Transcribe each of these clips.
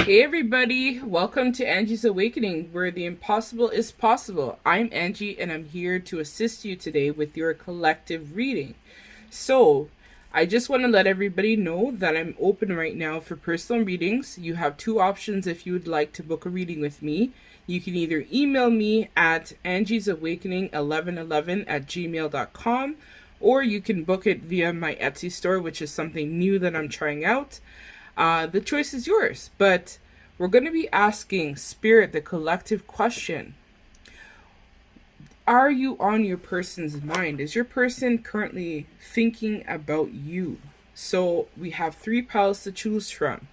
Hey everybody, welcome to Angie's Awakening, where the impossible is possible. I'm Angie and I'm here to assist you today with your collective reading. So, I just want to let everybody know that I'm open right now for personal readings. You have two options if you would like to book a reading with me. You can either email me at angiesawakening1111@gmail.com, or you can book it via my Etsy store, which is something new that I'm trying out. The choice is yours, but we're going to be asking Spirit the collective question. Are you on your person's mind? Is your person currently thinking about you? So we have three piles to choose from.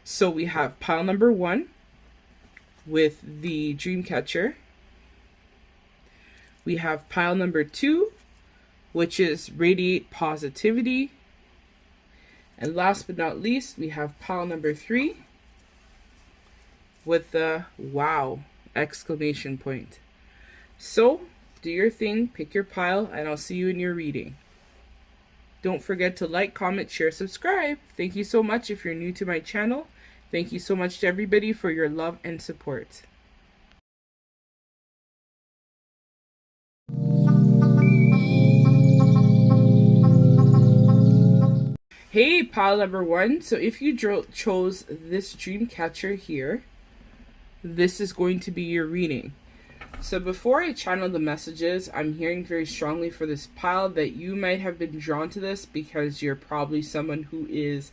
So we have pile number 1 with the dreamcatcher. We have pile number 2, which is radiate positivity. And last but not least, we have pile number 3 with the wow exclamation point. So, do your thing, pick your pile, and I'll see you in your reading. Don't forget to like, comment, share, subscribe. Thank you so much if you're new to my channel. Thank you so much to everybody for your love and support. Hey, pile number 1. So if you chose this dreamcatcher here, this is going to be your reading. So before I channel the messages, I'm hearing very strongly for this pile that you might have been drawn to this because you're probably someone who is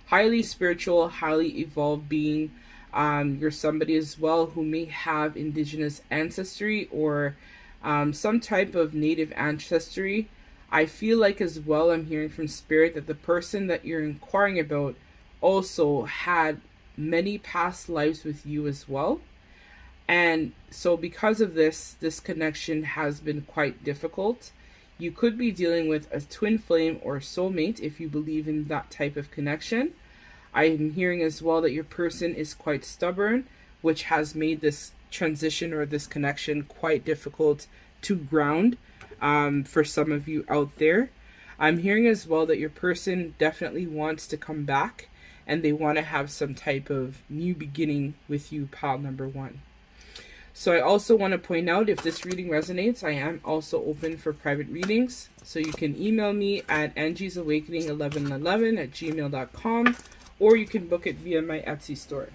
highly spiritual, highly evolved being. You're somebody as well who may have indigenous ancestry or some type of native ancestry. I feel like as well, I'm hearing from Spirit that the person that you're inquiring about also had many past lives with you as well. And so because of this connection has been quite difficult. You could be dealing with a twin flame or soulmate if you believe in that type of connection. I am hearing as well that your person is quite stubborn, which has made this transition or this connection quite difficult to ground for some of you out there. I'm hearing as well that your person definitely wants to come back and they want to have some type of new beginning with you, pile number 1. So I also want to point out, if this reading resonates, I am also open for private readings. So you can email me at angiesawakening1111@gmail.com, or you can book it via my Etsy store.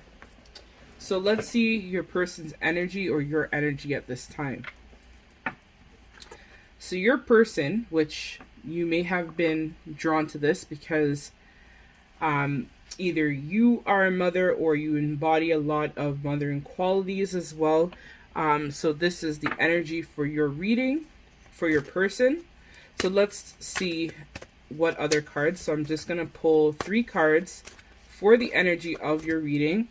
So let's see your person's energy or your energy at this time. So your person, which you may have been drawn to this because either you are a mother or you embody a lot of mothering qualities as well. So this is the energy for your reading, for your person. So let's see what other cards. So I'm just going to pull 3 cards for the energy of your reading.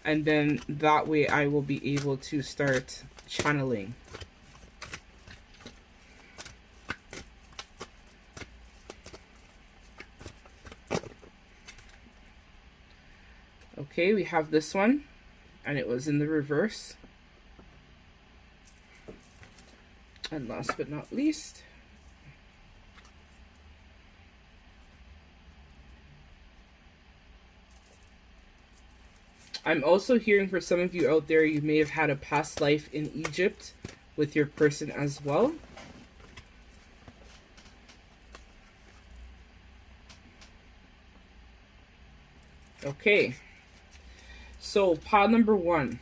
And then that way I will be able to start channeling. Okay, we have this one, and it was in the reverse. And last but not least, I'm also hearing for some of you out there, you may have had a past life in Egypt with your person as well. Okay. So, pile number 1.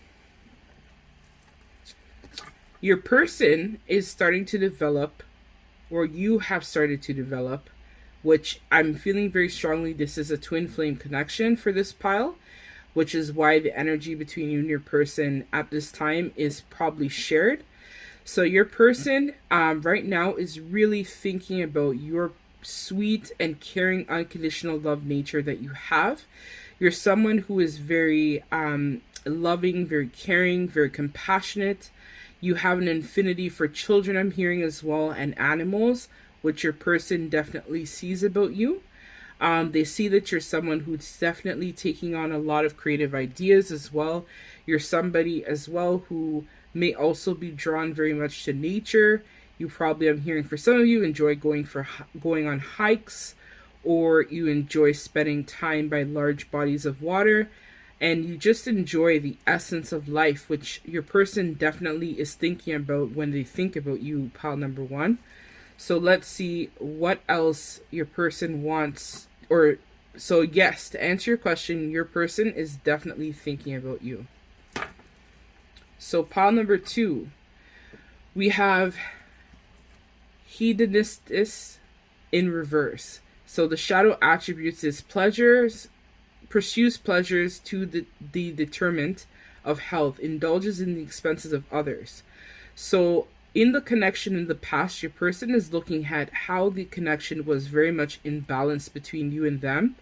Your person is starting to develop, or you have started to develop, which I'm feeling very strongly this is a twin flame connection for this pile, which is why the energy between you and your person at this time is probably shared. So your person right now is really thinking about your sweet and caring unconditional love nature that you have. You're someone who is very loving, very caring, very compassionate. You have an infinity for children, I'm hearing as well, and animals, which your person definitely sees about you. They see that you're someone who's definitely taking on a lot of creative ideas as well. You're somebody as well who may also be drawn very much to nature. You probably, I'm hearing for some of you, enjoy going on hikes, or you enjoy spending time by large bodies of water. and you just enjoy the essence of life, which your person definitely is thinking about when they think about you, pile number one. So let's see what else your person wants. Or so yes, to answer your question, your person is definitely thinking about you. So pile number two, we have hedonistus in reverse. So the shadow attributes is pleasures, pursues pleasures to the detriment of health, indulges in the expenses of others. So in the connection in the past, your person is looking at how the connection was very much imbalanced between you and them.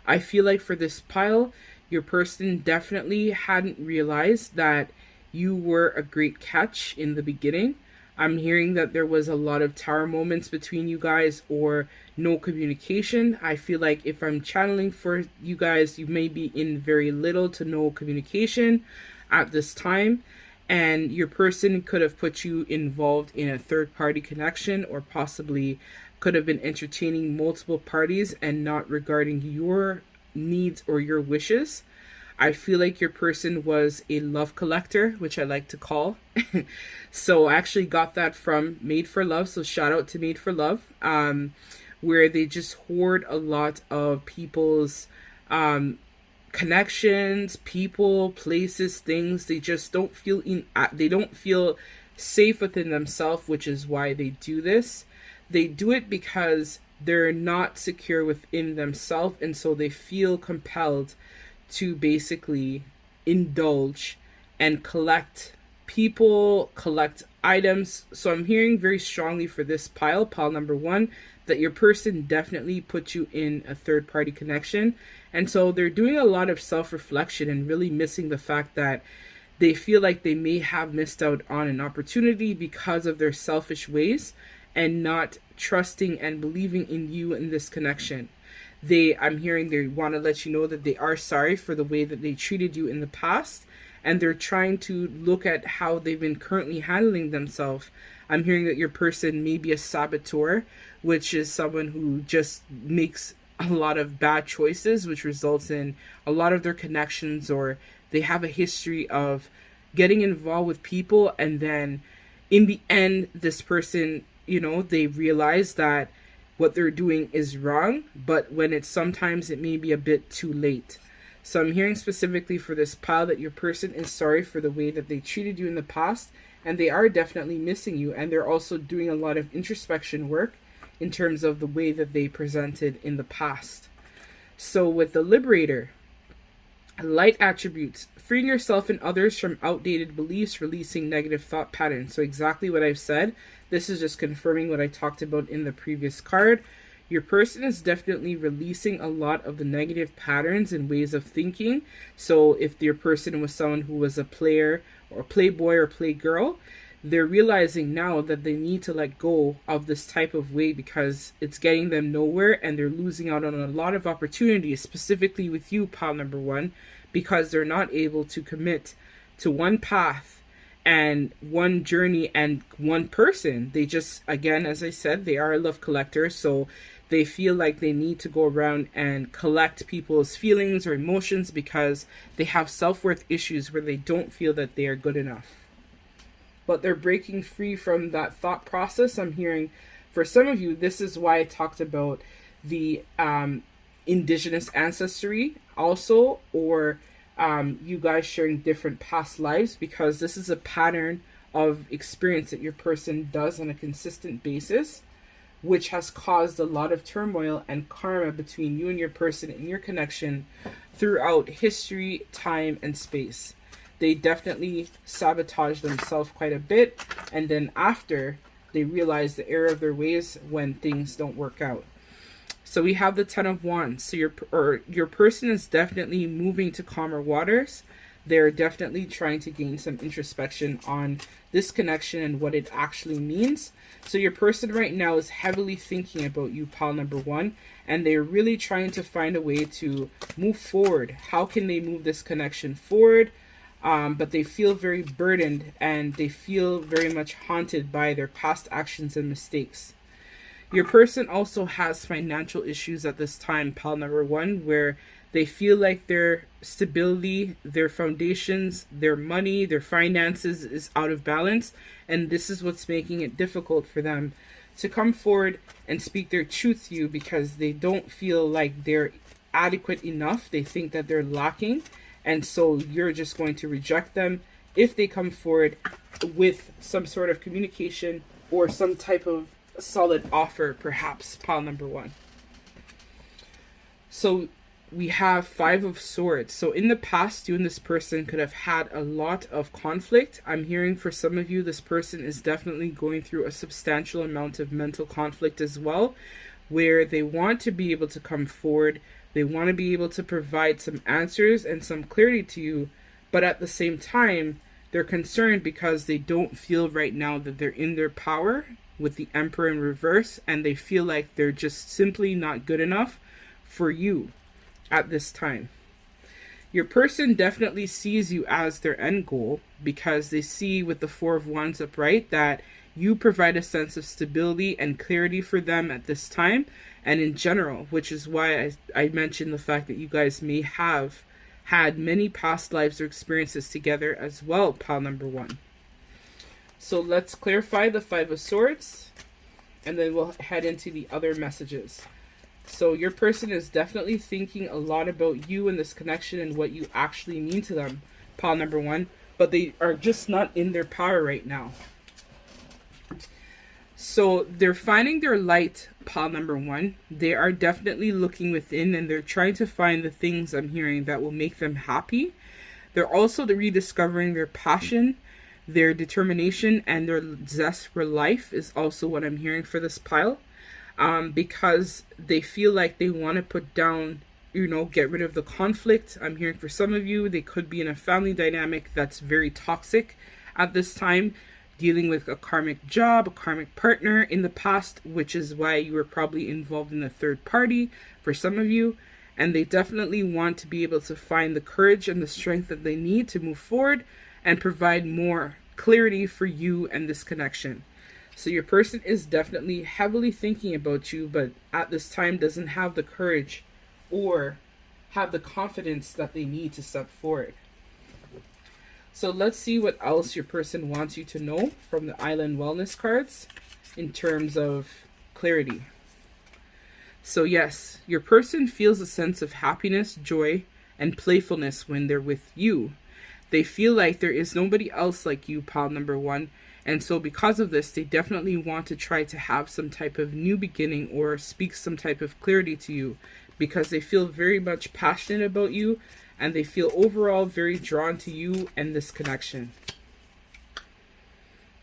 I feel like for this pile, your person definitely hadn't realized that you were a great catch in the beginning. I'm hearing that there was a lot of tower moments between you guys or no communication. I feel like if I'm channeling for you guys, you may be in very little to no communication at this time. And your person could have put you involved in a third-party connection, or possibly could have been entertaining multiple parties and not regarding your needs or your wishes. I feel like your person was a love collector, which I like to call. So I actually got that from Made for Love. So shout out to Made for Love, where they just hoard a lot of people's connections, people, places, things. They just don't feel they don't feel safe within themselves, which is why they do this. They do it because they're not secure within themselves, and so they feel compelled to basically indulge and collect people, collect items. So I'm hearing very strongly for this pile number one, that your person definitely put you in a third-party connection. And so they're doing a lot of self-reflection and really missing the fact that they feel like they may have missed out on an opportunity because of their selfish ways and not trusting and believing in you in this connection. I'm hearing they want to let you know that they are sorry for the way that they treated you in the past, and they're trying to look at how they've been currently handling themselves. I'm hearing that your person may be a saboteur, which is someone who just makes a lot of bad choices, which results in a lot of their connections, or they have a history of getting involved with people, and then in the end, this person, they realize that what they're doing is wrong, but when it's sometimes it may be a bit too late. So I'm hearing specifically for this pile that your person is sorry for the way that they treated you in the past, and they are definitely missing you, and they're also doing a lot of introspection work in terms of the way that they presented in the past. So with the Liberator, light attributes, freeing yourself and others from outdated beliefs, releasing negative thought patterns. So exactly what I've said. This is just confirming what I talked about in the previous card. Your person is definitely releasing a lot of the negative patterns and ways of thinking. So if your person was someone who was a player or playboy or playgirl, they're realizing now that they need to let go of this type of way because it's getting them nowhere, and they're losing out on a lot of opportunities, specifically with you, pile number one, because they're not able to commit to one path and one journey and one person. They just, again, as I said, they are a love collector, so they feel like they need to go around and collect people's feelings or emotions because they have self-worth issues where they don't feel that they are good enough. But they're breaking free from that thought process. I'm hearing for some of you, this is why I talked about the indigenous ancestry also, or you guys sharing different past lives, because this is a pattern of experience that your person does on a consistent basis, which has caused a lot of turmoil and karma between you and your person and your connection throughout history, time, and space. They definitely sabotage themselves quite a bit, and then after, they realize the error of their ways when things don't work out. So we have the Ten of Wands. So your person is definitely moving to calmer waters. They're definitely trying to gain some introspection on this connection and what it actually means. So your person right now is heavily thinking about you, pile number one, and they're really trying to find a way to move forward. How can they move this connection forward? But they feel very burdened, and they feel very much haunted by their past actions and mistakes. Your person also has financial issues at this time, pile number one, where They feel like their stability, their foundations, their money, their finances is out of balance. And this is what's making it difficult for them to come forward and speak their truth to you, because they don't feel like they're adequate enough. They think that they're lacking. And so you're just going to reject them if they come forward with some sort of communication or some type of solid offer, perhaps, pile number 1. So we have 5 of Swords. So in the past, you and this person could have had a lot of conflict. I'm hearing for some of you, this person is definitely going through a substantial amount of mental conflict as well, where they want to be able to come forward. They want to be able to provide some answers and some clarity to you. But at the same time, they're concerned because they don't feel right now that they're in their power with the Emperor in reverse. And they feel like they're just simply not good enough for you at this time. Your person definitely sees you as their end goal, because they see with the 4 of Wands upright that you provide a sense of stability and clarity for them at this time and in general, which is why I mentioned the fact that you guys may have had many past lives or experiences together as well, pile number 1. So let's clarify the 5 of Swords, and then we'll head into the other messages. So your person is definitely thinking a lot about you and this connection and what you actually mean to them, pile number 1, but they are just not in their power right now. So they're finding their light, pile number 1. They are definitely looking within, and they're trying to find the things I'm hearing that will make them happy. They're also rediscovering their passion, their determination, and their zest for life is also what I'm hearing for this pile. Because they feel like they want to put down, get rid of the conflict. I'm hearing for some of you, they could be in a family dynamic that's very toxic at this time, dealing with a karmic job, a karmic partner in the past, which is why you were probably involved in a third party for some of you. And they definitely want to be able to find the courage and the strength that they need to move forward and provide more clarity for you and this connection. So your person is definitely heavily thinking about you, but at this time doesn't have the courage or have the confidence that they need to step forward. So let's see what else your person wants you to know from the Island Wellness cards in terms of clarity. So yes, your person feels a sense of happiness, joy, and playfulness when they're with you. They feel like there is nobody else like you, pile number 1. And so because of this, they definitely want to try to have some type of new beginning or speak some type of clarity to you, because they feel very much passionate about you and they feel overall very drawn to you and this connection.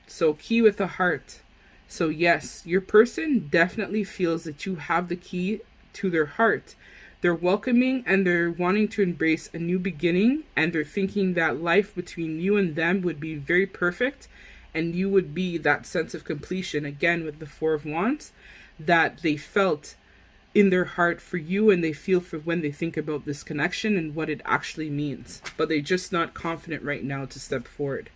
So key with the heart. So yes, your person definitely feels that you have the key to their heart. They're welcoming and they're wanting to embrace a new beginning, and they're thinking that life between you and them would be very perfect. And you would be that sense of completion, again, with the 4 of Wands, that they felt in their heart for you, and they feel for when they think about this connection and what it actually means. But they're just not confident right now to step forward.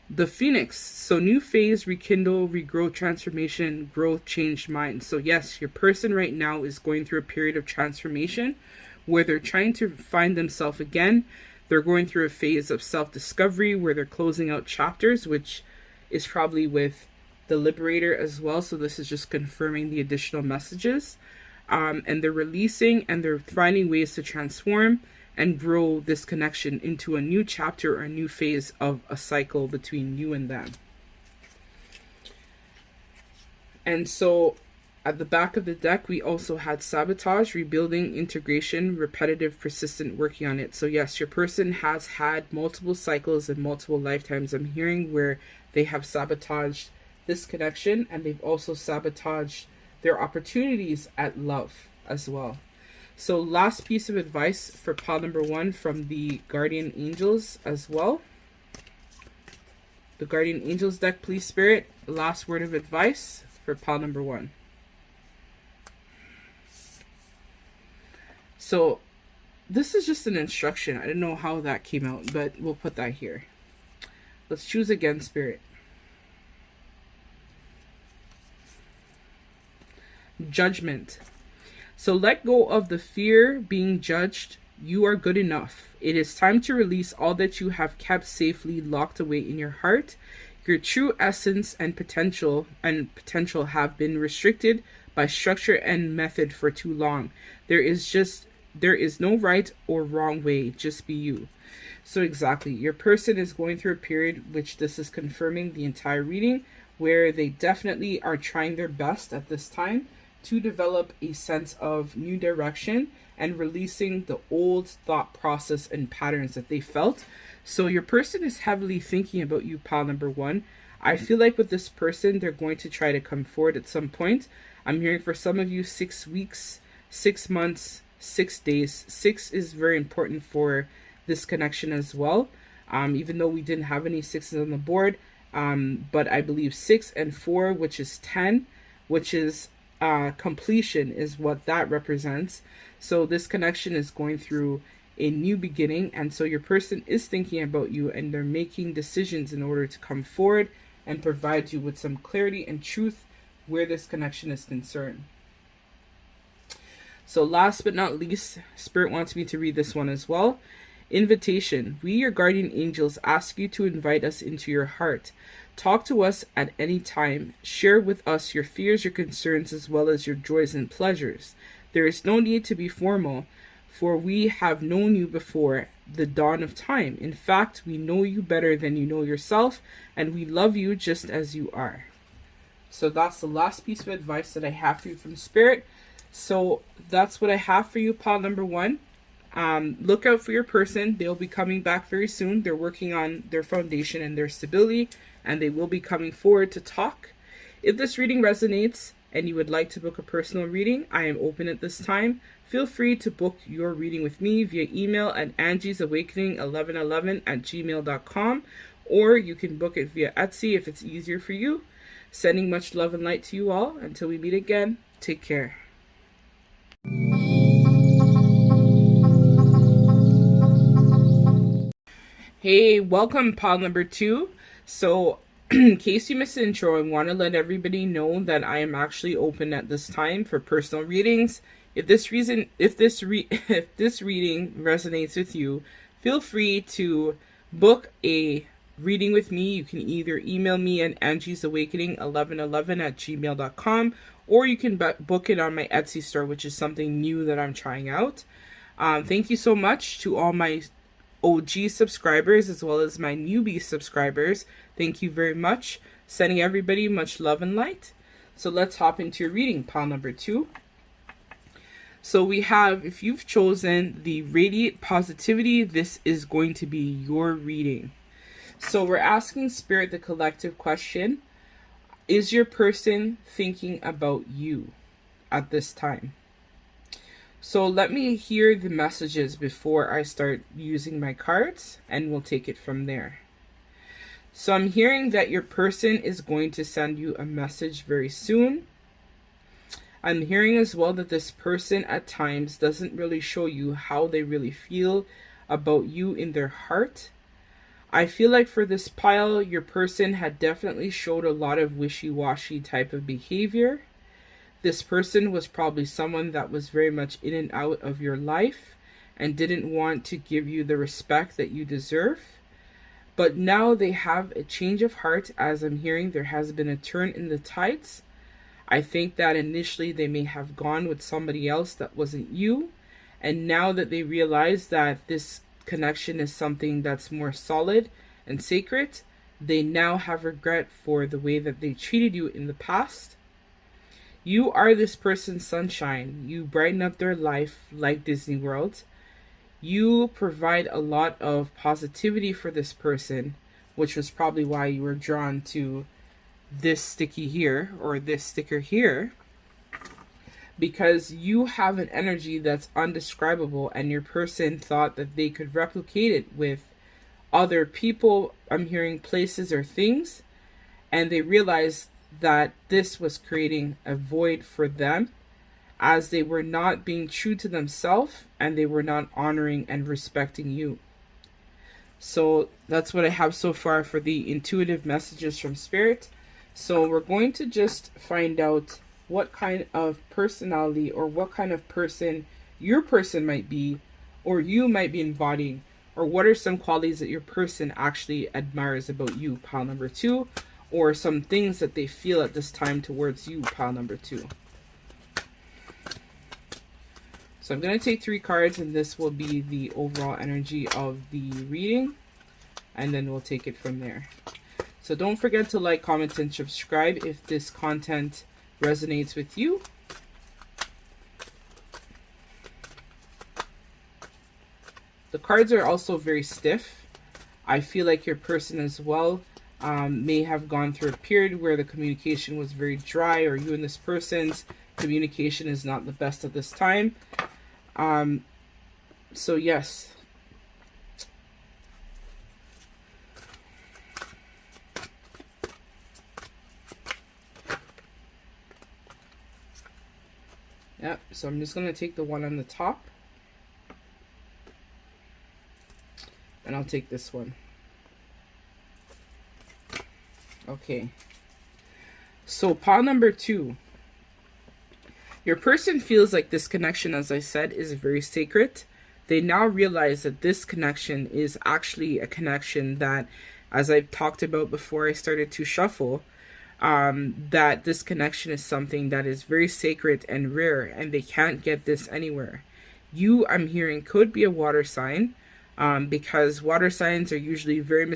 The Phoenix. So new phase, rekindle, regrow, transformation, growth, changed mind. So yes, your person right now is going through a period of transformation where they're trying to find themselves again. They're going through a phase of self-discovery where they're closing out chapters, which is probably with the Liberator as well. So this is just confirming the additional messages. And they're releasing and they're finding ways to transform and grow this connection into a new chapter or a new phase of a cycle between you and them. And so at the back of the deck, we also had sabotage, rebuilding, integration, repetitive, persistent, working on it. So yes, your person has had multiple cycles and multiple lifetimes. I'm hearing where they have sabotaged this connection, and they've also sabotaged their opportunities at love as well. So last piece of advice for pile number 1 from the Guardian Angels as well. The Guardian Angels deck, please, Spirit. Last word of advice for pile number 1. So this is just an instruction. I don't know how that came out, but we'll put that here. Let's choose again, Spirit. Judgment. So let go of the fear being judged. You are good enough. It is time to release all that you have kept safely locked away in your heart. Your true essence and potential have been restricted by structure and method for too long. There is no right or wrong way, just be you. So exactly, your person is going through a period, which this is confirming the entire reading, where they definitely are trying their best at this time to develop a sense of new direction and releasing the old thought process and patterns that they felt. So your person is heavily thinking about you, pile number one. I feel like with this person, they're going to try to come forward at some point. I'm hearing for some of you 6 weeks, 6 months, 6 days. 6 is very important for this connection as well. Even though we didn't have any 6s on the board, but I believe 6 and 4, which is 10, which is completion, is what that represents. So this connection is going through a new beginning, and so your person is thinking about you, and they're making decisions in order to come forward and provide you with some clarity and truth where this connection is concerned. So last but not least, Spirit wants me to read this one as well. Invitation. We, your guardian angels, ask you to invite us into your heart. Talk to us at any time. Share with us your fears, your concerns, as well as your joys and pleasures. There is no need to be formal, for we have known you before the dawn of time. In fact, we know you better than you know yourself, and we love you just as you are. So that's the last piece of advice that I have for you from Spirit. So that's what I have for you, pile number one. Look out for your person. They'll be coming back very soon. They're working on their foundation and their stability, and they will be coming forward to talk. If this reading resonates and you would like to book a personal reading, I am open at this time. Feel free to book your reading with me via email at angiesawakening1111@gmail.com, or you can book it via Etsy if it's easier for you. Sending much love and light to you all. Until we meet again, take care. Hey, welcome, pile number two. So in case you missed the intro, I want to let everybody know that I am actually open at this time for personal readings. If this reading resonates with you, feel free to book a reading with me. You can either email me at angiesawakening1111@gmail.com, or you can book it on my Etsy store, which is something new that I'm trying out. Thank you so much to all my OG subscribers as well as my newbie subscribers. Thank you very much. Sending everybody much love and light. So let's hop into your reading, pile number two. So we have, if you've chosen the Radiate Positivity, this is going to be your reading. So we're asking Spirit the collective question: is your person thinking about you at this time? So let me hear the messages before I start using my cards, and we'll take it from there. So I'm hearing that your person is going to send you a message very soon. I'm hearing as well that this person at times doesn't really show you how they really feel about you in their heart. I feel like for this pile, your person had definitely showed a lot of wishy-washy type of behavior. This person was probably someone that was very much in and out of your life and didn't want to give you the respect that you deserve. But now they have a change of heart. As I'm hearing, there has been a turn in the tides. I think that initially they may have gone with somebody else that wasn't you. And now that they realize that this connection is something that's more solid and sacred, they now have regret for the way that they treated you in the past. You are this person's sunshine. You brighten up their life like Disney World. You provide a lot of positivity for this person, which was probably why you were drawn to this sticky here or this sticker here, because you have an energy that's undescribable, and your person thought that they could replicate it with other people, I'm hearing places or things, and they realized that this was creating a void for them, as they were not being true to themselves and they were not honoring and respecting you. So that's what I have so far for the intuitive messages from Spirit. So we're going to just find out what kind of personality or what kind of person your person might be, or you might be embodying, or what are some qualities that your person actually admires about you, pile number 2, or some things that they feel at this time towards you, pile number 2. So I'm going to take 3 cards, and this will be the overall energy of the reading, and then we'll take it from there. So don't forget to like, comment, and subscribe if this content resonates with you. The cards are also very stiff. I feel like your person as well may have gone through a period where the communication was very dry, or you and this person's communication is not the best at this time. So yes. Yep, so I'm just going to take the one on the top. And I'll take this one. Okay. So pile number 2. Your person feels like this connection, as I said, is very sacred. They now realize that this connection is actually a connection that, as I've talked about before I started to shuffle, that this connection is something that is very sacred and rare, and they can't get this anywhere. You, I'm hearing, could be a water sign, because water signs are usually very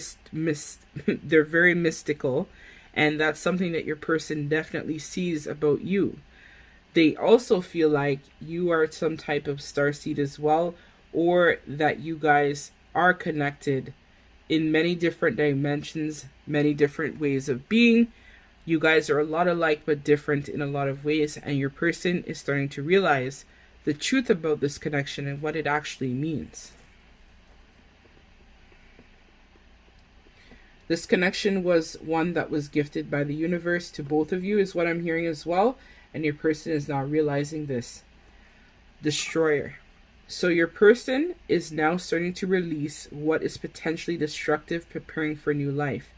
they're very mystical, and that's something that your person definitely sees about you. They also feel like you are some type of starseed as well, or that you guys are connected in many different dimensions, many different ways of being. You guys are a lot alike but different in a lot of ways, and your person is starting to realize the truth about this connection and what it actually means. This connection was one that was gifted by the universe to both of you, is what I'm hearing as well, and your person is now realizing this. Destroyer. So your person is now starting to release what is potentially destructive, preparing for new life.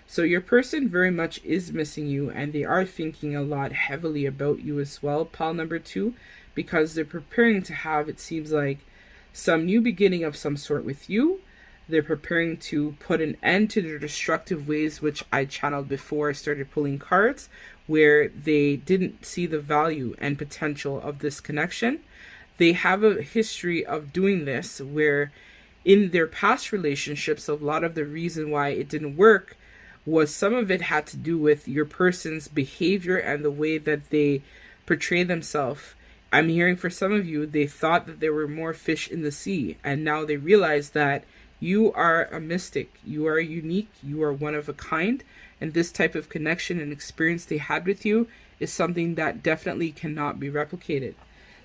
So your person very much is missing you, and they are thinking a lot heavily about you as well, pile number 2, because they're preparing to have, it seems like, some new beginning of some sort with you. They're preparing to put an end to their destructive ways, which I channeled before I started pulling cards, where they didn't see the value and potential of this connection. They have a history of doing this, where in their past relationships, a lot of the reason why it didn't work was some of it had to do with your person's behavior and the way that they portray themselves. I'm hearing for some of you, they thought that there were more fish in the sea, and now they realize that you are a mystic, you are unique, you are one of a kind, and this type of connection and experience they had with you is something that definitely cannot be replicated.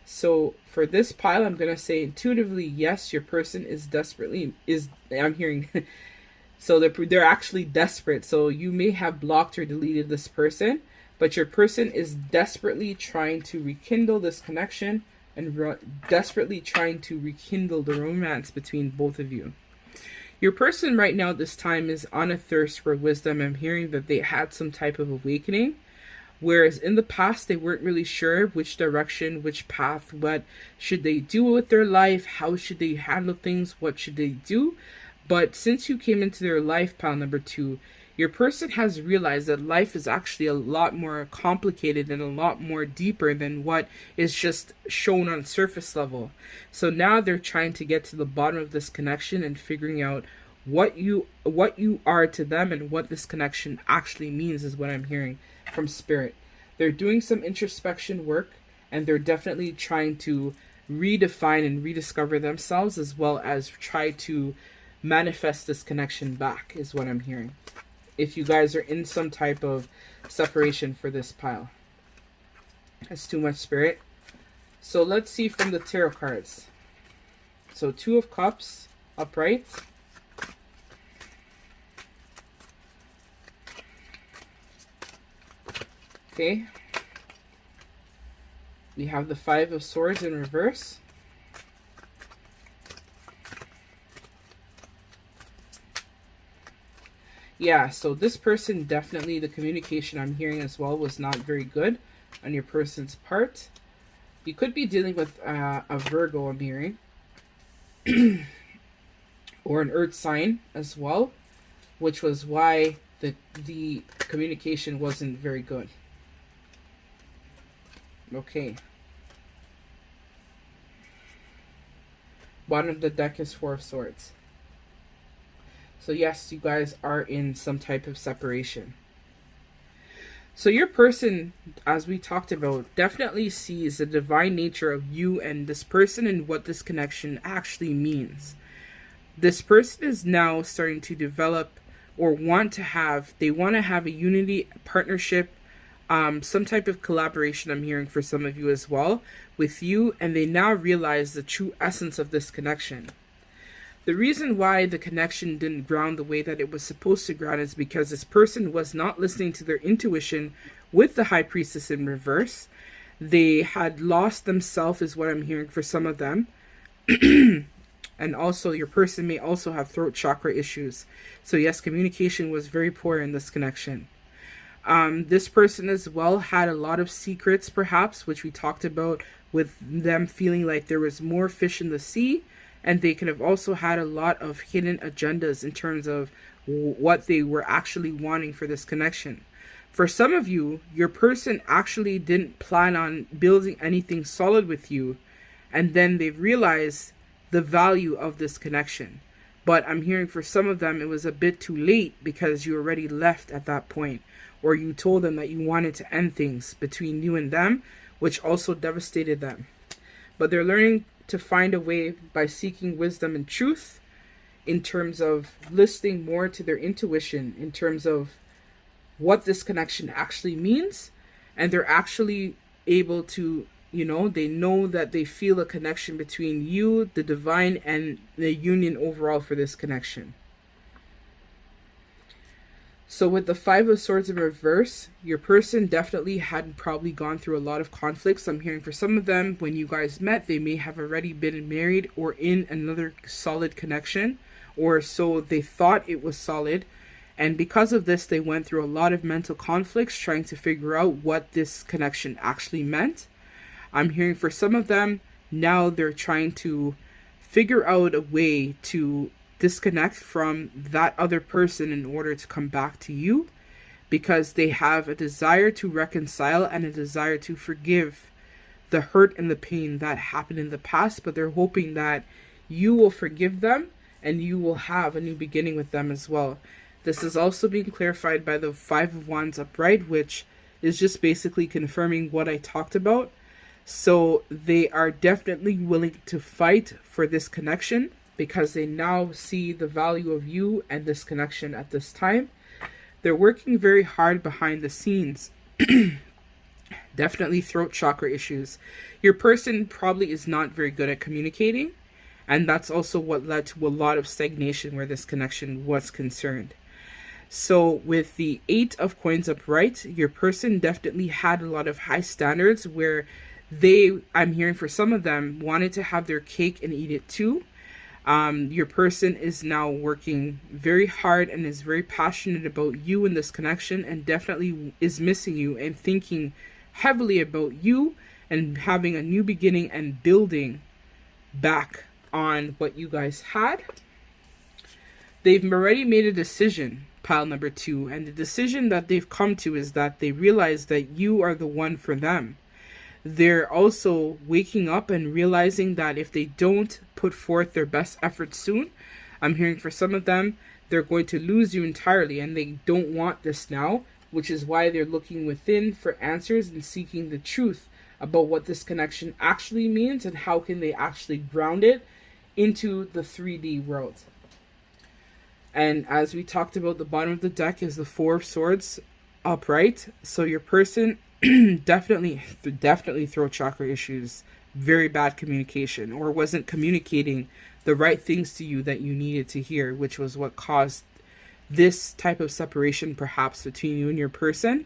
So for this pile, I'm going to say intuitively, yes, your person is I'm hearing, so they're actually desperate. So you may have blocked or deleted this person, but your person is desperately trying to rekindle this connection and desperately trying to rekindle the romance between both of you. Your person right now at this time is on a thirst for wisdom. I'm hearing that they had some type of awakening, whereas in the past they weren't really sure which direction, which path, what should they do with their life, how should they handle things, what should they do. But since you came into their life, pile number 2, your person has realized that life is actually a lot more complicated and a lot more deeper than what is just shown on surface level. So now they're trying to get to the bottom of this connection and figuring out what you are to them and what this connection actually means, is what I'm hearing from Spirit. They're doing some introspection work, and they're definitely trying to redefine and rediscover themselves, as well as try to manifest this connection back, is what I'm hearing. If you guys are in some type of separation for this pile. That's too much, Spirit. So let's see from the tarot cards. So 2 of Cups, upright. Okay. We have the 5 of Swords in reverse. Yeah, so this person definitely, the communication I'm hearing as well was not very good. on your person's part. You could be dealing with a Virgo, I'm hearing, or an earth sign as well, which was why the communication wasn't very good. Okay. Bottom of the deck is Four of Swords. So yes, you guys are in some type of separation. So your person, as we talked about, definitely sees the divine nature of you and this person and what this connection actually means. This person is now starting to develop or they want to have a unity, partnership, some type of collaboration, I'm hearing for some of you as well, with you, and they now realize the true essence of this connection. The reason why the connection didn't ground the way that it was supposed to ground is because this person was not listening to their intuition with the High Priestess in reverse. They had lost themselves, is what I'm hearing for some of them. And also, your person may also have throat chakra issues. So yes, communication was very poor in this connection. This person as well had a lot of secrets, perhaps, which we talked about, with them feeling like there was more fish in the sea. And they could have also had a lot of hidden agendas in terms of what they were actually wanting for this connection. For some of you, your person actually didn't plan on building anything solid with you. And then they realized the value of this connection. But I'm hearing for some of them, it was a bit too late because you already left at that point. Or you told them that you wanted to end things between you and them, which also devastated them. But they're learning to find a way by seeking wisdom and truth in terms of listening more to their intuition, in terms of what this connection actually means. And they're actually able to, they know that they feel a connection between you, the divine, and the union overall for this connection. So with the Five of Swords in reverse, your person definitely had probably gone through a lot of conflicts. I'm hearing for some of them, when you guys met, they may have already been married or in another solid connection, or so they thought it was solid. And because of this, they went through a lot of mental conflicts trying to figure out what this connection actually meant. I'm hearing for some of them, now they're trying to figure out a way to disconnect from that other person in order to come back to you, because they have a desire to reconcile and a desire to forgive the hurt and the pain that happened in the past, but they're hoping that you will forgive them and you will have a new beginning with them as well. This is also being clarified by the Five of Wands upright, which is just basically confirming what I talked about. So they are definitely willing to fight for this connection, because they now see the value of you and this connection at this time. They're working very hard behind the scenes. Definitely throat chakra issues. Your person probably is not very good at communicating, and that's also what led to a lot of stagnation where this connection was concerned. So with the Eight of Coins upright, your person definitely had a lot of high standards where I'm hearing for some of them, wanted to have their cake and eat it too. Your person is now working very hard and is very passionate about you in this connection, and definitely is missing you and thinking heavily about you and having a new beginning and building back on what you guys had. They've already made a decision, pile number 2, and the decision that they've come to is that they realize that you are the one for them. They're also waking up and realizing that if they don't put forth their best efforts soon, I'm hearing for some of them, they're going to lose you entirely, and they don't want this now, which is why they're looking within for answers and seeking the truth about what this connection actually means and how can they actually ground it into the 3D world. And as we talked about, the bottom of the deck is the Four of Swords upright. So your person definitely throat chakra issues, very bad communication, or wasn't communicating the right things to you that you needed to hear, which was what caused this type of separation perhaps between you and your person.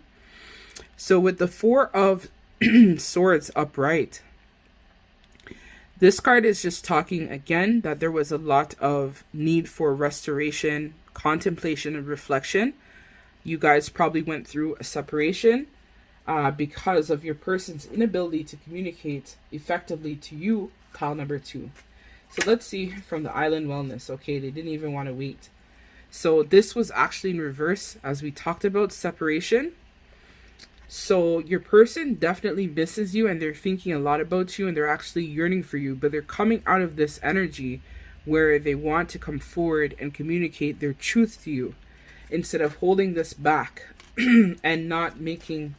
So with the Four of Swords upright, this card is just talking again that there was a lot of need for restoration, contemplation, and reflection. You guys probably went through a separation. because of your person's inability to communicate effectively to you, pile number 2. So let's see from the Island Wellness. Okay, they didn't even want to wait. So this was actually in reverse, as we talked about separation. So your person definitely misses you, and they're thinking a lot about you, and they're actually yearning for you, but they're coming out of this energy where they want to come forward and communicate their truth to you instead of holding this back and not making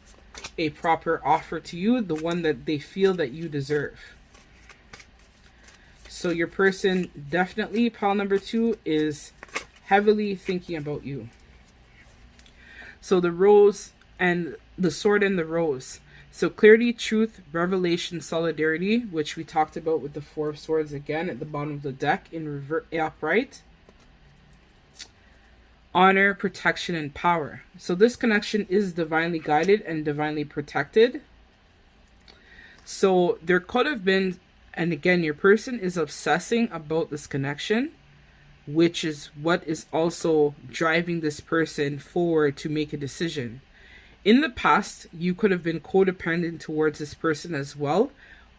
a proper offer to you, the one that they feel that you deserve. So your person definitely, pile number 2, is heavily thinking about you. So the rose and the sword and the rose. So clarity, truth, revelation, solidarity, which we talked about with the 4 of swords again at the bottom of the deck in upright. Honor, protection, and power. So this connection is divinely guided and divinely protected. So there could have been, and again, your person is obsessing about this connection, which is what is also driving this person forward to make a decision. In the past, you could have been codependent towards this person as well,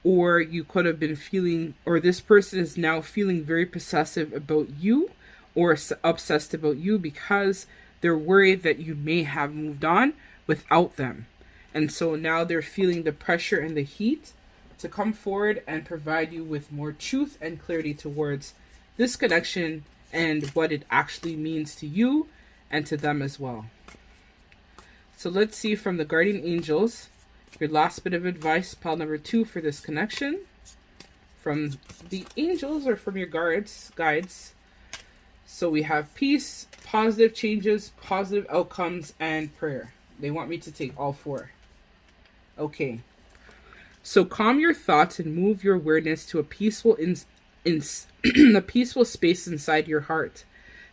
or you could have been feeling, or this person is now feeling very possessive about you or obsessed about you because they're worried that you may have moved on without them. And so now they're feeling the pressure and the heat to come forward and provide you with more truth and clarity towards this connection and what it actually means to you and to them as well. So let's see from the guardian angels, your last bit of advice, pile number 2, for this connection. From the angels or from your guides. So we have peace, positive changes, positive outcomes, and prayer. They want me to take all 4. Okay. So calm your thoughts and move your awareness to a peaceful a peaceful space inside your heart.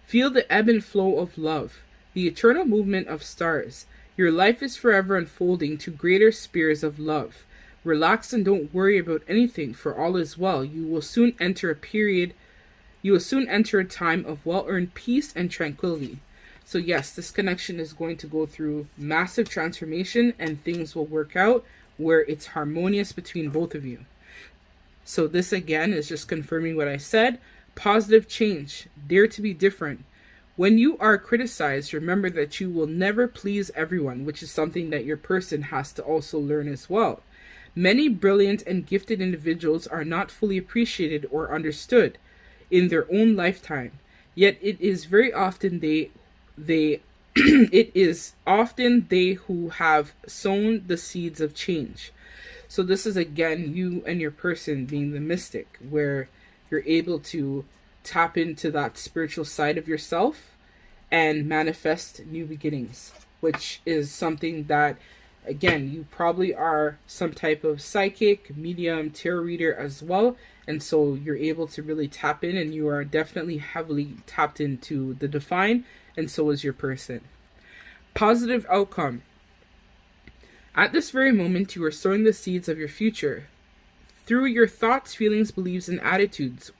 Feel the ebb and flow of love, the eternal movement of stars. Your life is forever unfolding to greater spheres of love. Relax and don't worry about anything, for all is well. You will soon enter a time of well-earned peace and tranquility. So yes, this connection is going to go through massive transformation, and things will work out where it's harmonious between both of you. So this again is just confirming what I said. Positive change. Dare to be different. When you are criticized, remember that you will never please everyone, which is something that your person has to also learn as well. Many brilliant and gifted individuals are not fully appreciated or understood in their own lifetime. Yet it is very often it is often they who have sown the seeds of change. So this is again you and your person being the mystic, where you're able to tap into that spiritual side of yourself and manifest new beginnings, which is something that, again, you probably are some type of psychic, medium, tarot reader as well. And so you're able to really tap in, and you are definitely heavily tapped into the divine, and so is your person. Positive outcome. At this very moment, you are sowing the seeds of your future through your thoughts, feelings, beliefs, and attitudes.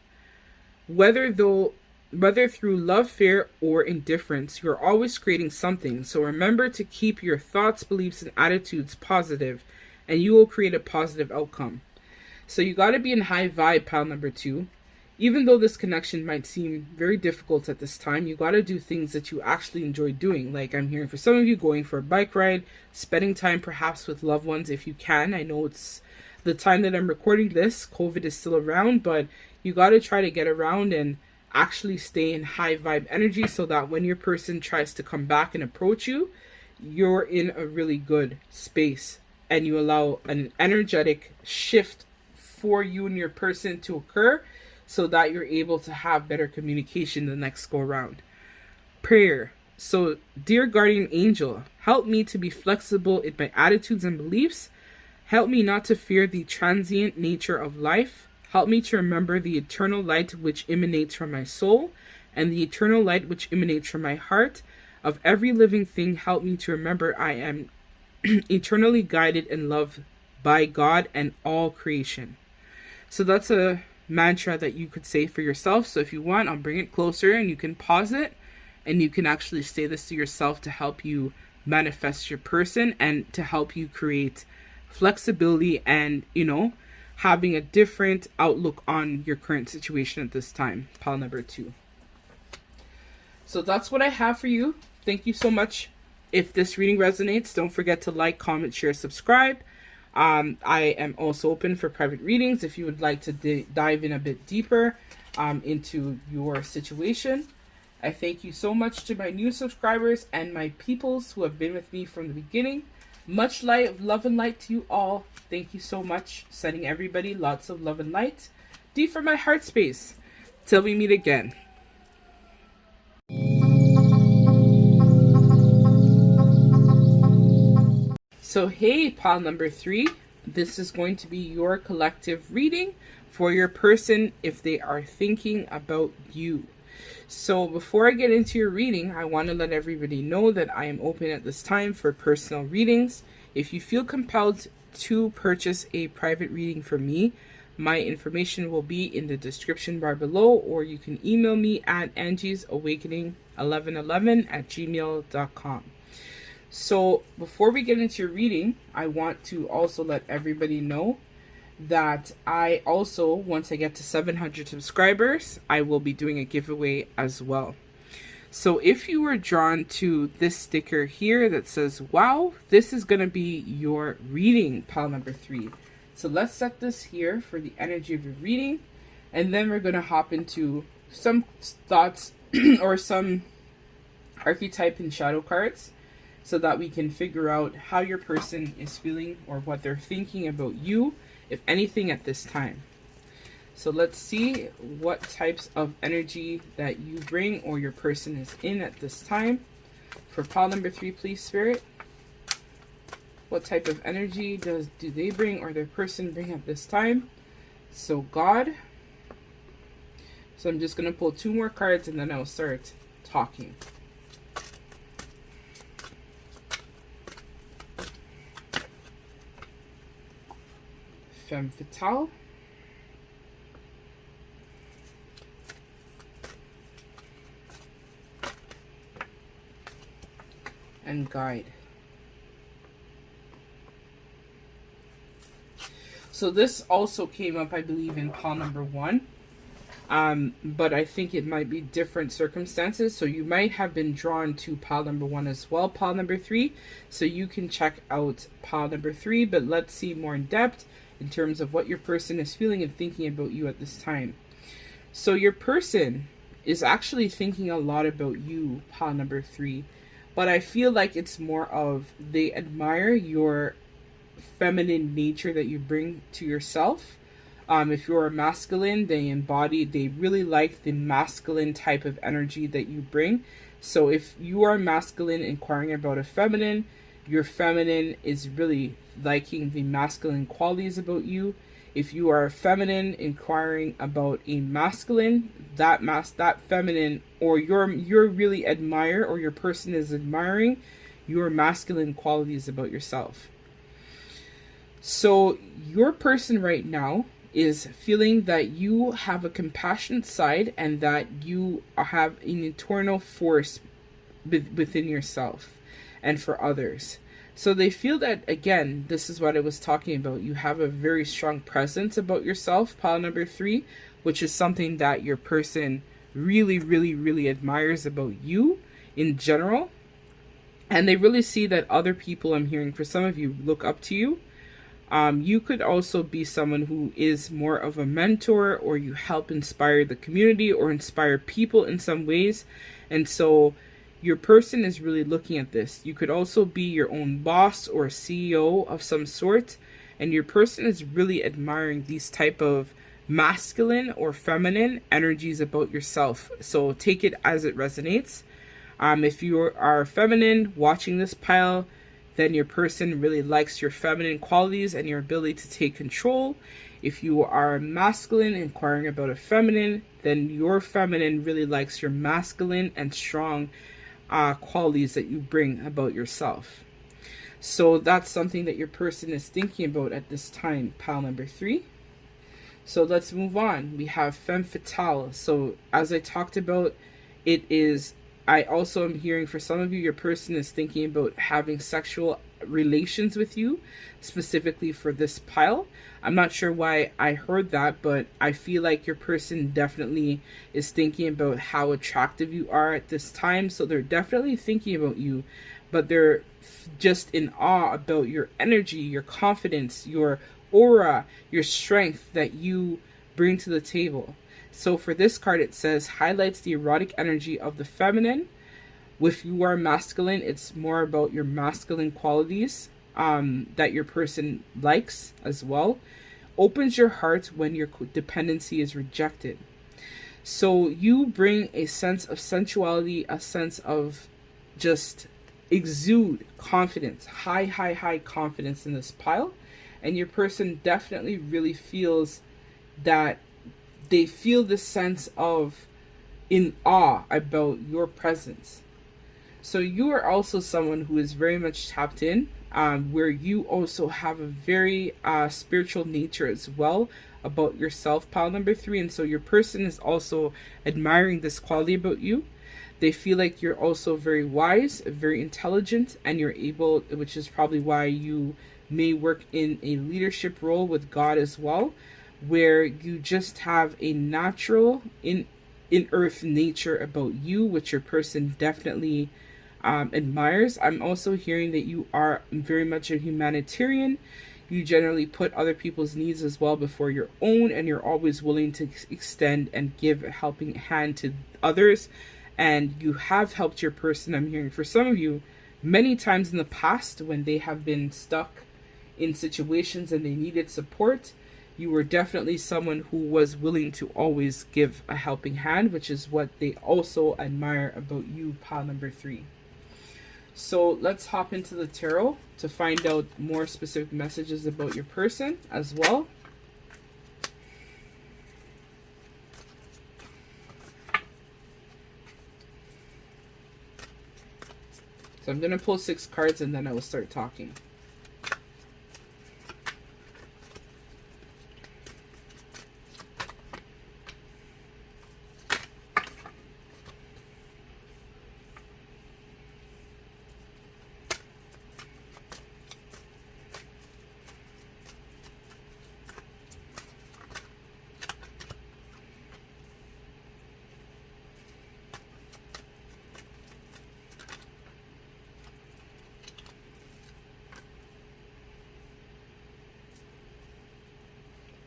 Whether through love, fear, or indifference, you're always creating something. So remember to keep your thoughts, beliefs, and attitudes positive, and you will create a positive outcome. So you got to be in high vibe, pile number 2. Even though this connection might seem very difficult at this time, you got to do things that you actually enjoy doing. Like I'm hearing for some of you, going for a bike ride, spending time perhaps with loved ones if you can. I know it's the time that I'm recording this, COVID is still around, but you got to try to get around and actually stay in high vibe energy so that when your person tries to come back and approach you, you're in a really good space and you allow an energetic shift for you and your person to occur so that you're able to have better communication the next go around. Prayer. So, dear guardian angel, help me to be flexible in my attitudes and beliefs. Help me not to fear the transient nature of life. Help me to remember the eternal light which emanates from my soul and the eternal light which emanates from my heart. Of every living thing, help me to remember I am eternally guided and loved by God and all creation. So that's a mantra that you could say for yourself. So if you want, I'll bring it closer and you can pause it and you can actually say this to yourself to help you manifest your person and to help you create flexibility and, having a different outlook on your current situation at this time. Pile number 2. So that's what I have for you. Thank you so much. If this reading resonates, don't forget to like, comment, share, subscribe. I am also open for private readings if you would like to dive in a bit deeper into your situation. I thank you so much to my new subscribers and my peoples who have been with me from the beginning. Much light, love and light to you all. Thank you so much. Sending everybody lots of love and light. Deep from my heart space. Till we meet again. So hey, pile number 3. This is going to be your collective reading for your person if they are thinking about you. So before I get into your reading, I want to let everybody know that I am open at this time for personal readings. If you feel compelled to purchase a private reading from me, my information will be in the description bar below, or you can email me at angiesawakening1111@gmail.com. So before we get into your reading, I want to also let everybody know that I also, once I get to 700 subscribers, I will be doing a giveaway as well. So if you were drawn to this sticker here that says, wow, this is going to be your reading, pile number 3. So let's set this here for the energy of your reading. And then we're going to hop into some thoughts or some archetype and shadow cards so that we can figure out how your person is feeling or what they're thinking about you, if anything, at this time. So let's see what types of energy that you bring or your person is in at this time. For pile number 3, please, Spirit. What type of energy do they bring or their person bring at this time? So God. So I'm just going to pull 2 more cards and then I'll start talking. Femme Fatale. And Guide. So this also came up, I believe, in pile number 1. But I think it might be different circumstances. So you might have been drawn to pile number 1 as well, pile number 3. So you can check out pile number 3, but let's see more in depth in terms of what your person is feeling and thinking about you at this time. So your person is actually thinking a lot about you, pile number 3. But I feel like it's more of they admire your feminine nature that you bring to yourself. If you're a masculine, they really like the masculine type of energy that you bring. So if you are masculine inquiring about a feminine, your feminine is really liking the masculine qualities about you. If you are feminine inquiring about a masculine, that feminine, or you're really admire, or your person is admiring your masculine qualities about yourself. So your person right now is feeling that you have a compassionate side and that you have an internal force within yourself and for others. So they feel that, again, this is what I was talking about. You have a very strong presence about yourself, pile number 3, which is something that your person really, really, really admires about you in general. And they really see that other people, I'm hearing for some of you, look up to you. You could also be someone who is more of a mentor, or you help inspire the community or inspire people in some ways. And so your person is really looking at this. You could also be your own boss or a CEO of some sort, and your person is really admiring these type of masculine or feminine energies about yourself. So take it as it resonates. If you are feminine watching this pile, then your person really likes your feminine qualities and your ability to take control. If you are masculine inquiring about a feminine, then your feminine really likes your masculine and strong qualities that you bring about yourself. So that's something that your person is thinking about at this time, pile number 3. So let's move on. We have Femme Fatale. So as I talked about, it is I also am hearing for some of you, your person is thinking about having sexual relations with you, specifically for this pile. I'm not sure why I heard that, but I feel like your person definitely is thinking about how attractive you are at this time. So they're definitely thinking about you, but they're just in awe about your energy, your confidence, your aura, your strength that you bring to the table. So for this card, it says highlights the erotic energy of the feminine. If you are masculine, it's more about your masculine qualities that your person likes as well. Opens your heart when your dependency is rejected. So you bring a sense of sensuality, a sense of just exude confidence, high confidence in this pile. And your person definitely really feels that they feel this sense of in awe about your presence. So you are also someone who is very much tapped in, where you also have a very spiritual nature as well about yourself, pile number 3. And so your person is also admiring this quality about you. They feel like you're also very wise, very intelligent, and you're able, which is probably why you may work in a leadership role with God as well, where you just have a natural in earth nature about you, which your person definitely admires. I'm also hearing that you are very much a humanitarian. You generally put other people's needs as well before your own, and you're always willing to extend and give a helping hand to others. And you have helped your person, I'm hearing for some of you, many times in the past when they have been stuck in situations and they needed support. You were definitely someone who was willing to always give a helping hand, which is what they also admire about you, pile number 3. So let's hop into the tarot to find out more specific messages about your person as well. So I'm going to pull 6 cards and then I will start talking.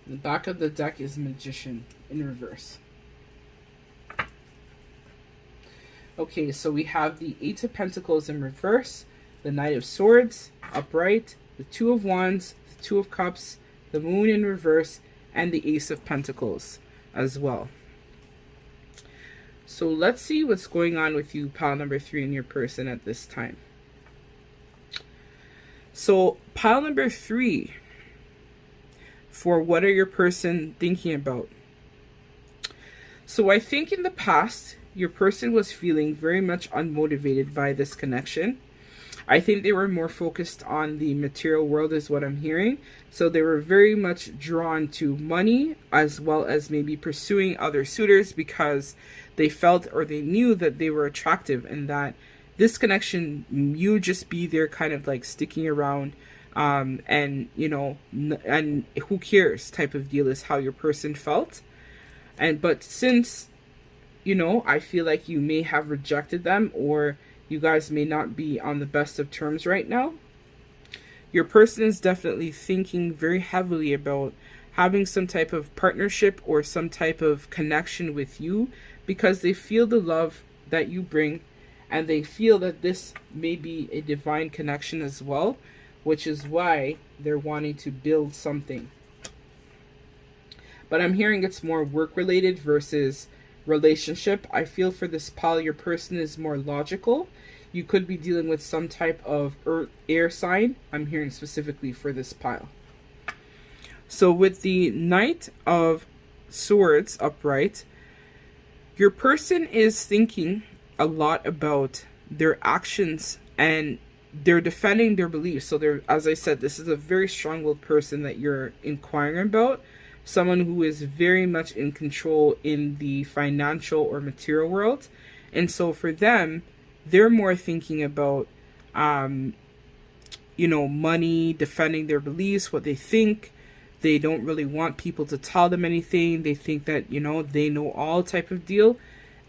The back of the deck is Magician in reverse. Okay, so we have the 8 of Pentacles in reverse, the Knight of Swords upright, the 2 of Wands, the 2 of Cups, the Moon in reverse, and the Ace of Pentacles as well. So let's see what's going on with you, pile number 3, in your person at this time. So pile number 3, for what are your person thinking about? So I think in the past, your person was feeling very much unmotivated by this connection. I think they were more focused on the material world is what I'm hearing. So they were very much drawn to money as well as maybe pursuing other suitors because they felt or they knew that they were attractive and that this connection, you just be there kind of like sticking around and you know, and who cares type of deal is how your person felt. But since, you know, I feel like you may have rejected them or you guys may not be on the best of terms right now, your person is definitely thinking very heavily about having some type of partnership or some type of connection with you because they feel the love that you bring and they feel that this may be a divine connection as well, which is why they're wanting to build something. But I'm hearing it's more work related versus relationship. I feel for this pile, your person is more logical. You could be dealing with some type of air sign. I'm hearing specifically for this pile. So with the Knight of Swords upright, your person is thinking a lot about their actions and they're defending their beliefs. So they're, as I said, this is a very strong-willed person that you're inquiring about. Someone who is very much in control in the financial or material world. And so for them, they're more thinking about, money, defending their beliefs, what they think. They don't really want people to tell them anything. They think that, they know all type of deal.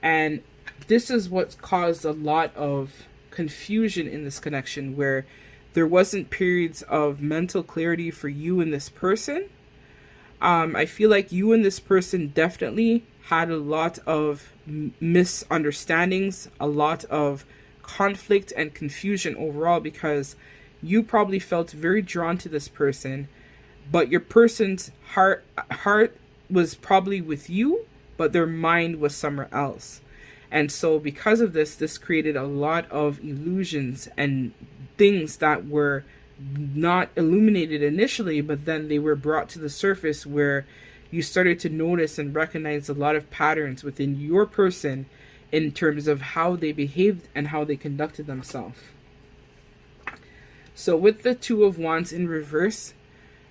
And this is what's caused a lot of confusion in this connection, where there wasn't periods of mental clarity for you and this person. I feel like you and this person definitely had a lot of misunderstandings, a lot of conflict and confusion overall, because you probably felt very drawn to this person, but your person's heart was probably with you, but their mind was somewhere else. And so because of this created a lot of illusions and things that were not illuminated initially, but then they were brought to the surface, where you started to notice and recognize a lot of patterns within your person in terms of how they behaved and how they conducted themselves. So with the Two of Wands in reverse,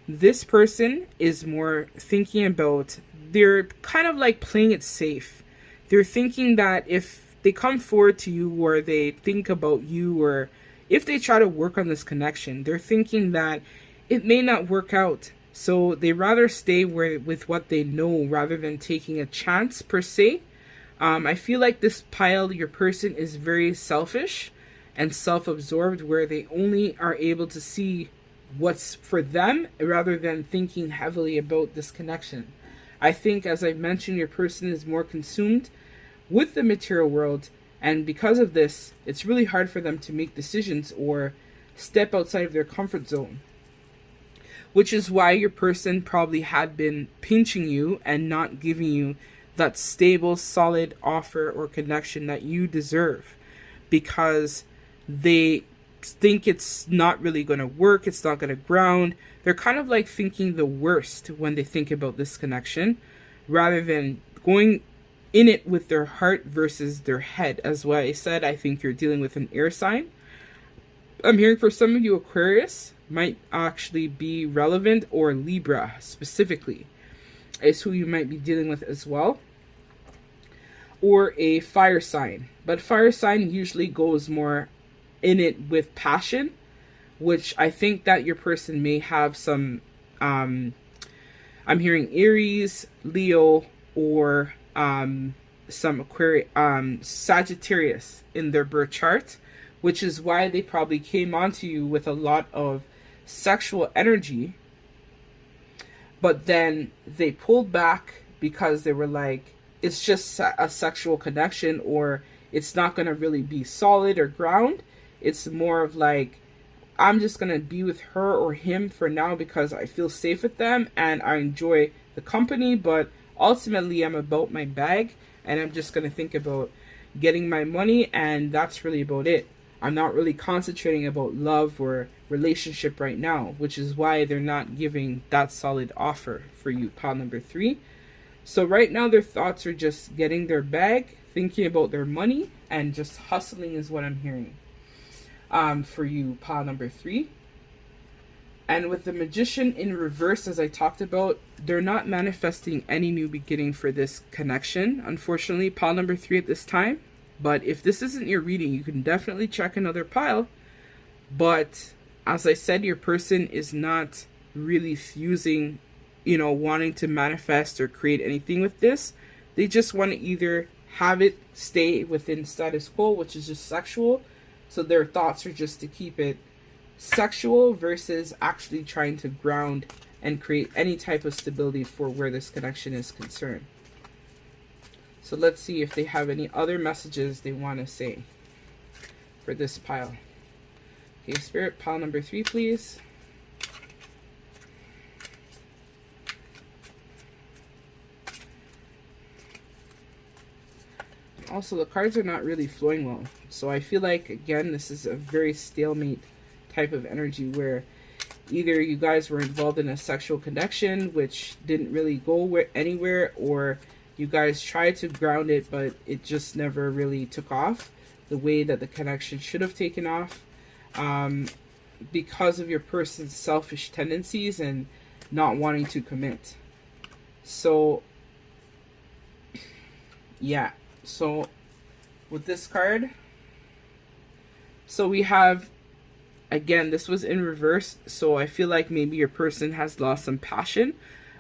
this person is more thinking about, they're kind of like playing it safe. They're thinking that if they come forward to you, or they think about you, or if they try to work on this connection, they're thinking that it may not work out. So they rather stay with what they know rather than taking a chance per se. I feel like this pile, your person is very selfish and self-absorbed, where they only are able to see what's for them rather than thinking heavily about this connection. I think, as I mentioned, your person is more consumed with the material world, and because of this, it's really hard for them to make decisions or step outside of their comfort zone. Which is why your person probably had been pinching you and not giving you that stable, solid offer or connection that you deserve, because they think it's not really going to work, it's not going to ground. They're kind of like thinking the worst when they think about this connection, rather than going in it with their heart versus their head. As what I said, I think you're dealing with an air sign. I'm hearing for some of you, Aquarius might actually be relevant, or Libra specifically is who you might be dealing with as well, or a fire sign. But fire sign usually goes more in it with passion, which I think that your person may have some, I'm hearing Aries, Leo, or some Aquarius, Sagittarius in their birth chart, which is why they probably came onto you with a lot of sexual energy, but then they pulled back because they were like, it's just a sexual connection, or it's not going to really be solid or ground. It's more of like, I'm just going to be with her or him for now because I feel safe with them and I enjoy the company, but ultimately I'm about my bag and I'm just going to think about getting my money, and that's really about it. I'm not really concentrating about love or relationship right now, which is why they're not giving that solid offer for you, pile number 3. So right now their thoughts are just getting their bag, thinking about their money, and just hustling is what I'm hearing for you, pile number 3. And with the Magician in reverse, as I talked about, they're not manifesting any new beginning for this connection, unfortunately, pile number 3 at this time. But if this isn't your reading, you can definitely check another pile. But as I said, your person is not really fusing, wanting to manifest or create anything with this. They just want to either have it stay within status quo, which is just sexual. So their thoughts are just to keep it sexual versus actually trying to ground and create any type of stability for where this connection is concerned. So let's see if they have any other messages they want to say for this pile. Okay, Spirit, pile number 3, please. Also, the cards are not really flowing well. So I feel like, again, this is a very stalemate type of energy where either you guys were involved in a sexual connection which didn't really go anywhere, or you guys tried to ground it, but it just never really took off the way that the connection should have taken off, because of your person's selfish tendencies and not wanting to commit. So, yeah. So, with this card. So we have, again, this was in reverse, so I feel like maybe your person has lost some passion,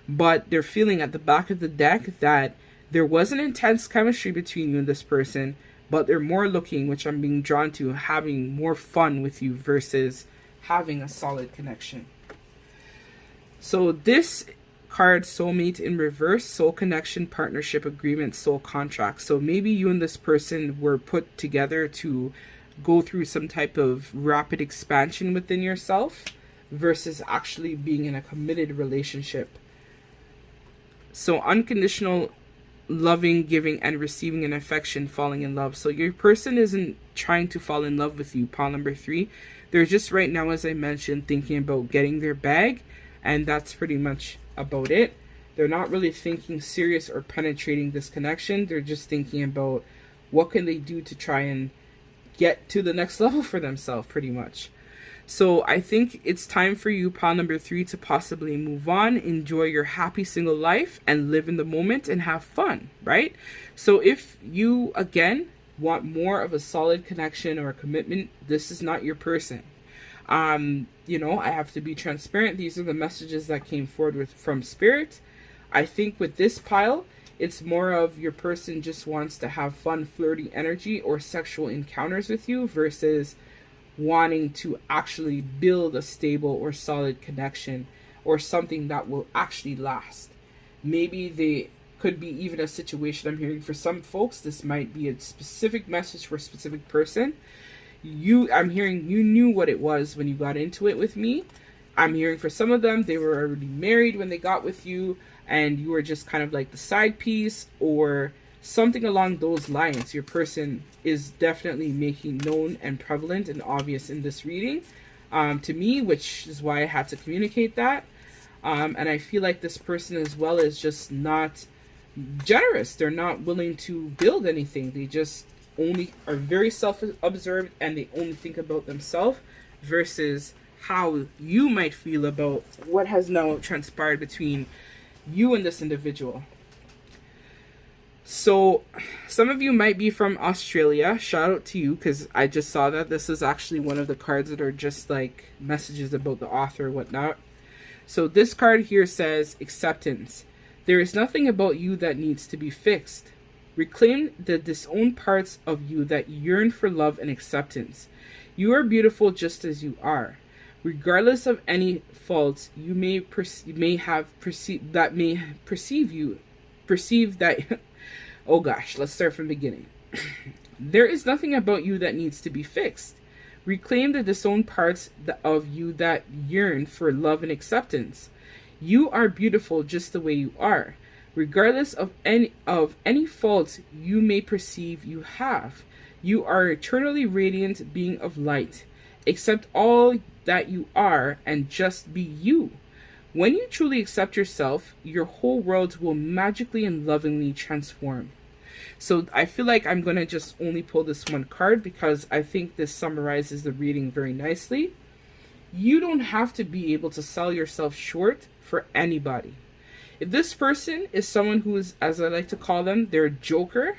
but they're feeling at the back of the deck that there was an intense chemistry between you and this person, but they're more looking, which I'm being drawn to, having more fun with you versus having a solid connection. So this card, soulmate in reverse, soul connection, partnership, agreement, soul contract. So maybe you and this person were put together to go through some type of rapid expansion within yourself versus actually being in a committed relationship. So unconditional loving, giving, and receiving an affection, falling in love. So your person isn't trying to fall in love with you, pile number 3. They're just right now, as I mentioned, thinking about getting their bag, and that's pretty much about it. They're not really thinking serious or penetrating this connection. They're just thinking about what can they do to try and get to the next level for themselves, pretty much. So I think it's time for you, pile number 3, to possibly move on, enjoy your happy single life, and live in the moment and have fun, right? So if you, again, want more of a solid connection or a commitment, this is not your person. You know, I have to be transparent. These are the messages that came forward from Spirit. I think with this pile, it's more of your person just wants to have fun, flirty energy or sexual encounters with you versus wanting to actually build a stable or solid connection or something that will actually last. Maybe they could be even a situation, I'm hearing for some folks, this might be a specific message for a specific person. I'm hearing you knew what it was when you got into it with me. I'm hearing for some of them, they were already married when they got with you and you were just kind of like the side piece or something along those lines. Your person is definitely making known and prevalent and obvious in this reading to me, which is why I had to communicate that. And I feel like this person as well is just not generous. They're not willing to build anything. They just only are very self-absorbed and they only think about themselves versus how you might feel about what has now transpired between you and this individual. So some of you might be from Australia. Shout out to you, because I just saw that this is actually one of the cards that are just like messages about the author or whatnot. So this card here says acceptance. There is nothing about you that needs to be fixed. Reclaim the disowned parts of you that yearn for love and acceptance. You are beautiful just as you are. Regardless of any faults you may perceive that oh gosh, let's start from the beginning. There is nothing about you that needs to be fixed. Reclaim the disowned parts of you that yearn for love and acceptance. You are beautiful just the way you are, regardless of any faults you may perceive you have. You are eternally radiant being of light. Accept all that you are and just be you. When you truly accept yourself, your whole world will magically and lovingly transform. So I feel like I'm going to just only pull this one card because I think this summarizes the reading very nicely. You don't have to be able to sell yourself short for anybody. If this person is someone who is, as I like to call them, they're a joker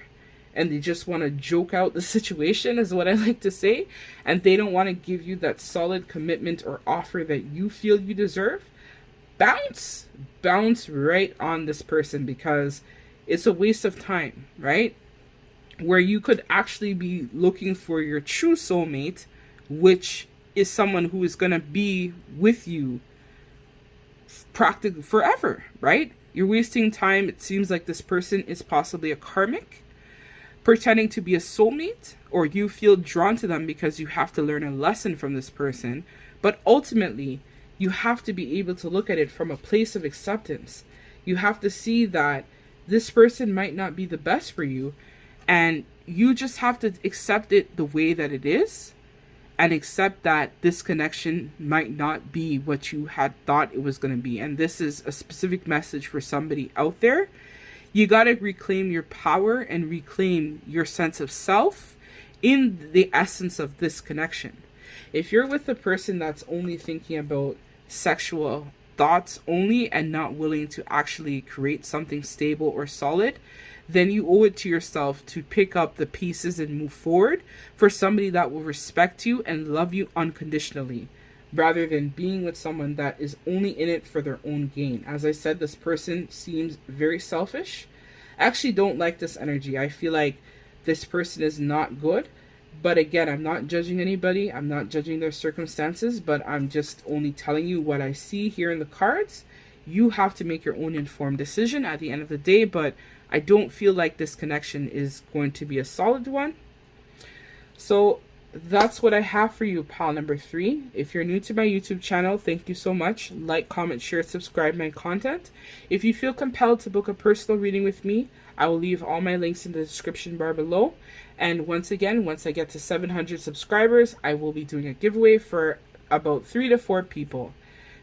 and they just want to joke out the situation, is what I like to say, and they don't want to give you that solid commitment or offer that you feel you deserve, bounce right on this person, because it's a waste of time, right? Where you could actually be looking for your true soulmate, which is someone who is going to be with you practically forever, right? You're wasting time. It seems like this person is possibly a karmic, pretending to be a soulmate, or you feel drawn to them because you have to learn a lesson from this person. But ultimately, you have to be able to look at it from a place of acceptance. You have to see that this person might not be the best for you, and you just have to accept it the way that it is, and accept that this connection might not be what you had thought it was going to be. And this is a specific message for somebody out there. You got to reclaim your power and reclaim your sense of self in the essence of this connection. If you're with a person that's only thinking about sexual thoughts only and not willing to actually create something stable or solid, then you owe it to yourself to pick up the pieces and move forward for somebody that will respect you and love you unconditionally, rather than being with someone that is only in it for their own gain. As I said, this person seems very selfish. I actually don't like this energy. I feel like this person is not good. But again, I'm not judging anybody. I'm not judging their circumstances, but I'm just only telling you what I see here in the cards. You have to make your own informed decision at the end of the day, but I don't feel like this connection is going to be a solid one. So that's what I have for you, pile number 3. If you're new to my YouTube channel, thank you so much. Like, comment, share, subscribe my content. If you feel compelled to book a personal reading with me, I will leave all my links in the description bar below. And once again, once I get to 700 subscribers, I will be doing a giveaway for about 3 to 4 people.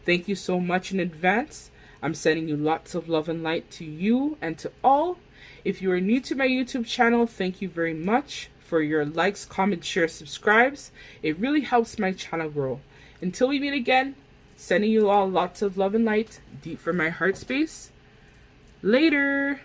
Thank you so much in advance. I'm sending you lots of love and light to you and to all. If you are new to my YouTube channel, thank you very much for your likes, comments, shares, subscribes. It really helps my channel grow. Until we meet again, sending you all lots of love and light deep from my heart space. Later.